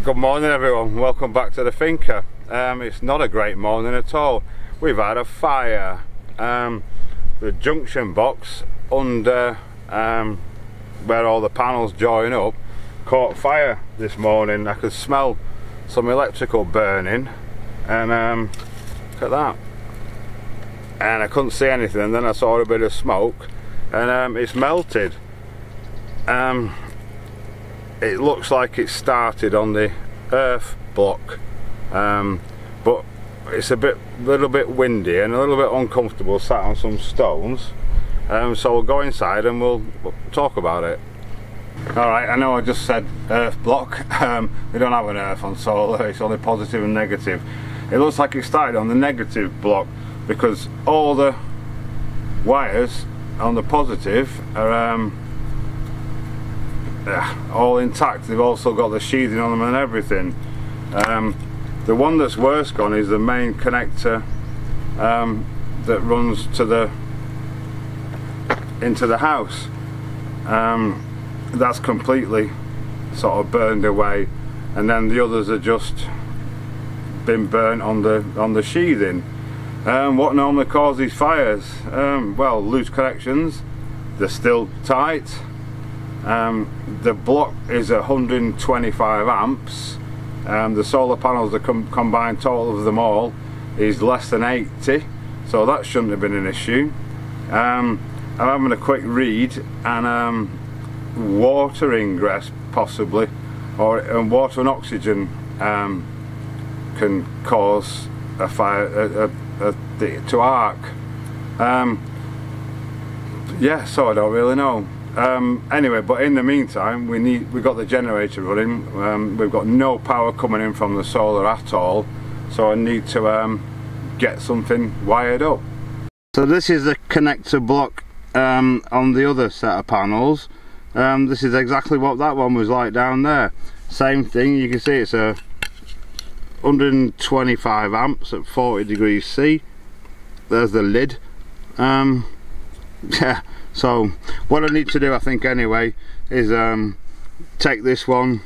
Good morning everyone, welcome back to the Finker. It's not a great morning at all. We've had a fire. The junction box under where all the panels join up caught fire this morning. I could smell some electrical burning and look at that, and I couldn't see anything, and then I saw a bit of smoke and it's melted. It looks like it started on the earth block, but it's a little bit windy and a little bit uncomfortable sat on some stones, so we'll go inside and we'll talk about it. Alright, I know I just said earth block. We don't have an earth on solar, it's only positive and negative. It looks like it started on the negative block because all the wires on the positive are all intact. They've also got the sheathing on them and everything. The one that's worse gone is the main connector that runs to into the house. That's completely sort of burned away, and then the others are just been burnt on the sheathing. What normally causes fires? Well, loose connections. They're still tight. The block is 125 amps. The solar panels, the combined total of them all is less than 80, so that shouldn't have been an issue. I'm having a quick read, and water ingress possibly, or water and oxygen can cause a fire to arc. Yeah, so I don't really know. Anyway, but in the meantime we've got the generator running. We've got no power coming in from the solar at all, so I need to get something wired up. So this is the connector block on the other set of panels. This is exactly what that one was like down there. Same thing, you can see it's a 125 amps at 40 degrees C. There's the lid. Yeah, so what I need to do, I think anyway, is take this one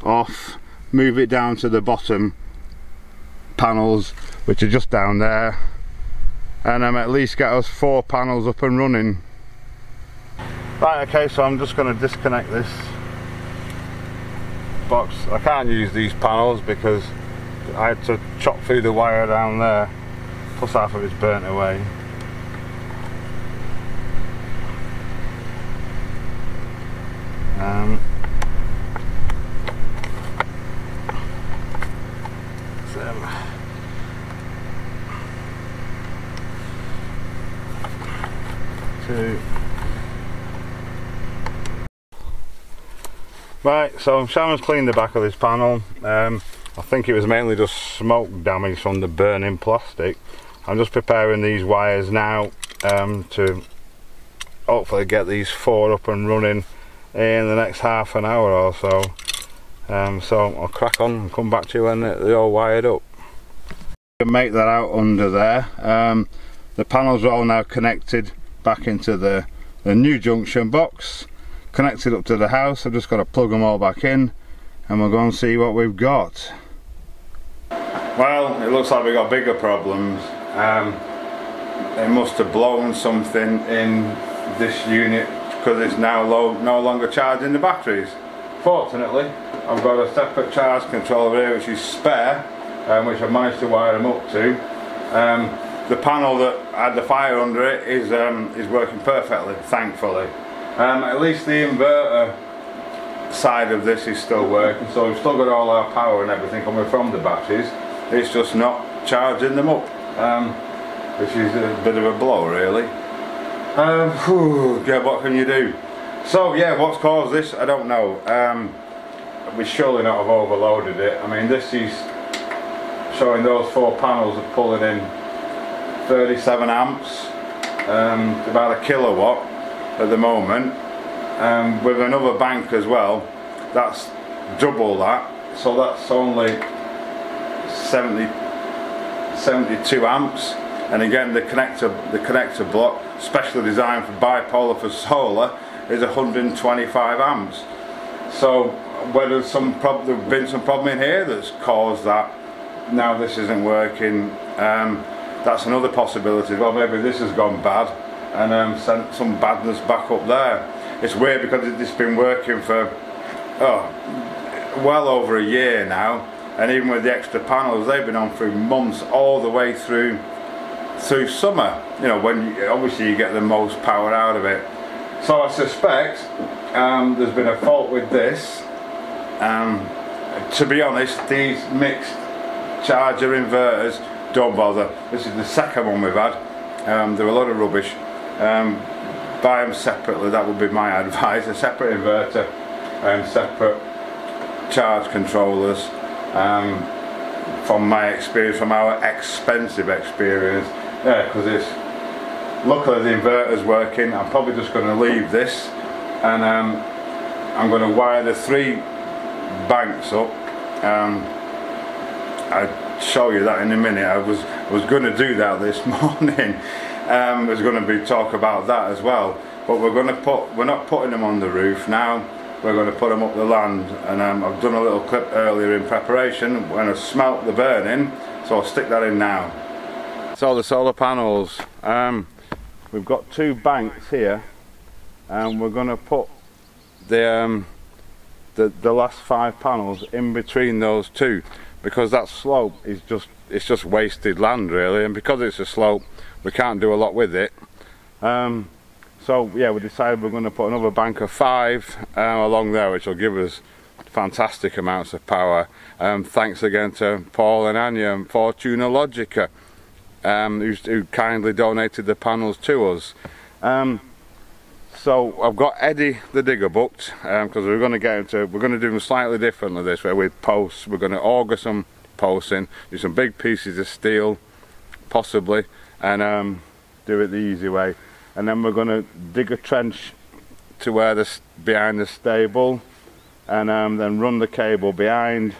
off, move it down to the bottom panels, which are just down there, and at least get us 4 panels up and running. Right, okay, so I'm just going to disconnect this box. I can't use these panels because I had to chop through the wire down there, plus half of it's burnt away. Right, so Sharon's cleaned the back of this panel. I think it was mainly just smoke damage from the burning plastic. I'm just preparing these wires now to hopefully get these 4 up and running in the next half an hour or so. So I'll crack on and come back to you when they're all wired up. You can make that out under there. The panels are all now connected back into the new junction box, connected up to the house. I've just got to plug them all back in and we'll go and see what we've got. Well, it looks like we've got bigger problems. They must have blown something in this unit because it's now no longer charging the batteries. Fortunately, I've got a separate charge controller here which is spare, which I've managed to wire them up to. The panel that had the fire under it is working perfectly, thankfully. At least the inverter side of this is still working, so we've still got all our power and everything coming from the batteries. It's just not charging them up, which is a bit of a blow really. Yeah, what can you do? So yeah, what's caused this, I don't know. We surely not have overloaded it. I mean, this is showing those 4 panels are pulling in 37 amps, about a kilowatt at the moment, with another bank as well. That's double that, so that's only 72 amps. And again, the connector block, specially designed for bipolar for solar, is 125 amps. So whether there's been some problem in here that's caused that. Now this isn't working. That's another possibility. Well, maybe this has gone bad and sent some badness back up there. It's weird because it's been working for well over a year now, and even with the extra panels, they've been on through months, all the way through summer. You know, when obviously you get the most power out of it. So I suspect there's been a fault with this. To be honest, these mixed charger inverters, don't bother. This is the second one we've had. They're a lot of rubbish. Buy them separately, that would be my advice. A separate inverter and separate charge controllers. From my experience, from our expensive experience, yeah, because luckily the inverter's working. I'm probably just going to leave this, and I'm going to wire the 3 banks up. I'll show you that in a minute. I was going to do that this morning. There's going to be talk about that as well, but we're not putting them on the roof now. We're going to put them up the land, and I've done a little clip earlier in preparation when I smelt the burning, so I'll stick that in now. So the solar panels, we've got 2 banks here, and we're going to put the last 5 panels in between those 2, because that slope is just wasted land really, and because it's a slope we can't do a lot with it. So yeah, we decided we're going to put another bank of 5 along there, which will give us fantastic amounts of power. Thanks again to Paul and Anya and Fortuna Logica, who kindly donated the panels to us. So I've got Eddie the digger booked, because we're going to do them slightly differently this way with posts. We're going to auger some posts in, do some big pieces of steel possibly, and do it the easy way. And then we're going to dig a trench to where behind the stable, and then run the cable behind,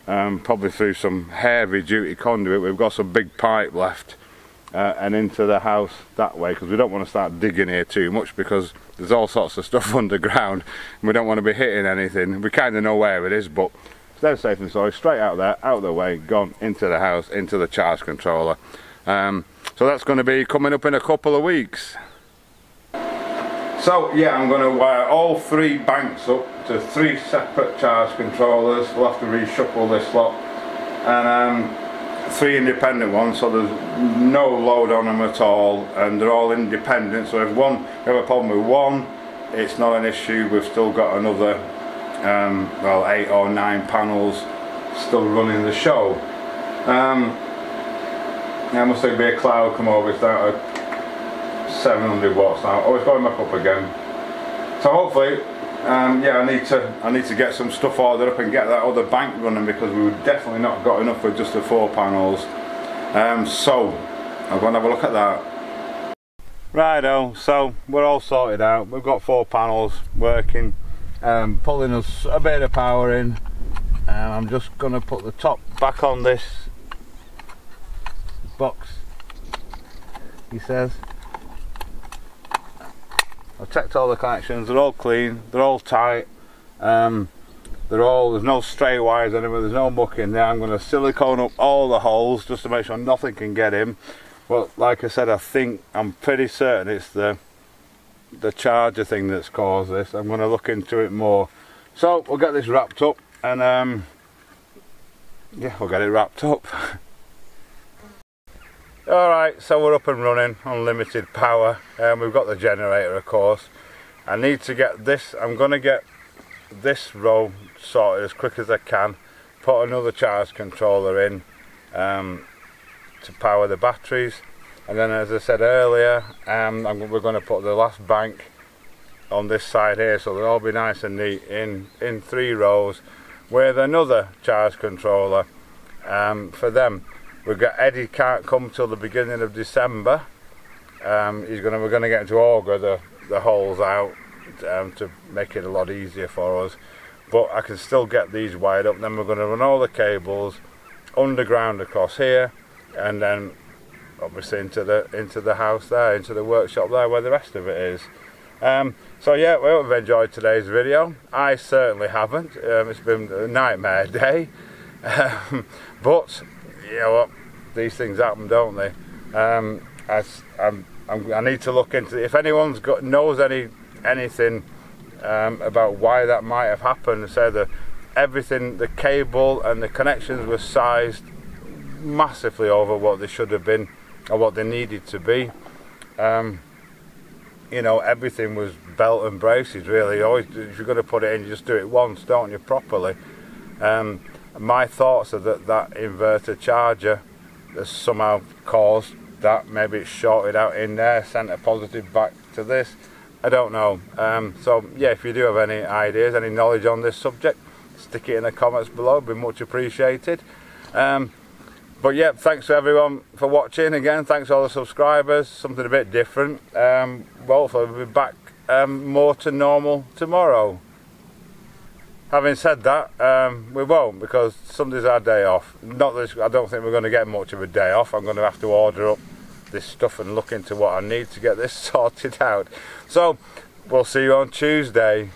probably through some heavy duty conduit. We've got some big pipe left, and into the house that way, because we don't want to start digging here too much, because there's all sorts of stuff underground and we don't want to be hitting anything. We kind of know where it is, but they're safe and sorry. Straight out there, out of the way, gone into the house, into the charge controller. So that's going to be coming up in a couple of weeks. So yeah, I'm going to wire all 3 banks up to 3 separate charge controllers. We'll have to reshuffle this lot, and 3 independent ones, so there's no load on them at all, and they're all independent. So if we have a problem with one, it's not an issue. We've still got another well, 8 or 9 panels still running the show. There must be a cloud come over. It's down at 700 watts now. Oh, it's going back up again. So hopefully, yeah, I need to get some stuff ordered up and get that other bank running, because we've definitely not got enough with just the 4 panels. So I'm going to have a look at that. Righto, so we're all sorted out. We've got 4 panels working, pulling us a bit of power in. I'm just going to put the top back on this box, he says. I've checked all the connections, they're all clean, they're all tight, there's no stray wires anywhere, there's no muck in there. I'm going to silicone up all the holes just to make sure nothing can get in. But like I said, I'm pretty certain it's the charger thing that's caused this. I'm going to look into it more. So we'll get this wrapped up, and yeah, we'll get it wrapped up. Alright, so we're up and running, unlimited power. We've got the generator, of course. I need to get this, I'm going to get this row sorted as quick as I can, put another charge controller in to power the batteries, and then, as I said earlier, we're going to put the last bank on this side here, so they'll all be nice and neat in 3 rows with another charge controller for them. We've got Eddie can't come till the beginning of December. We're going to get him to auger the holes out to make it a lot easier for us. But I can still get these wired up. Then we're going to run all the cables underground across here, and then obviously into the house there, into the workshop there, where the rest of it is. So yeah, we hope you've enjoyed today's video. I certainly haven't. It's been a nightmare day. But you know what, these things happen, don't they? I need to look into it. If anyone's knows anything about why that might have happened, say that everything, the cable and the connections were sized massively over what they should have been or what they needed to be. You know, everything was belt and braces really. Always, if you're going to put it in, you just do it once, don't you, properly. My thoughts are that inverter charger has somehow caused that. Maybe it's shorted out in there, sent a positive back to this. I don't know. So yeah, if you do have any ideas, any knowledge on this subject, stick it in the comments below. It'd be much appreciated. But yeah, thanks to everyone for watching again. Thanks to all the subscribers. Something a bit different. Well, hopefully we'll be back more to normal tomorrow. Having said that, we won't, because Sunday's our day off. Not that I don't think we're going to get much of a day off. I'm going to have to order up this stuff and look into what I need to get this sorted out. So we'll see you on Tuesday.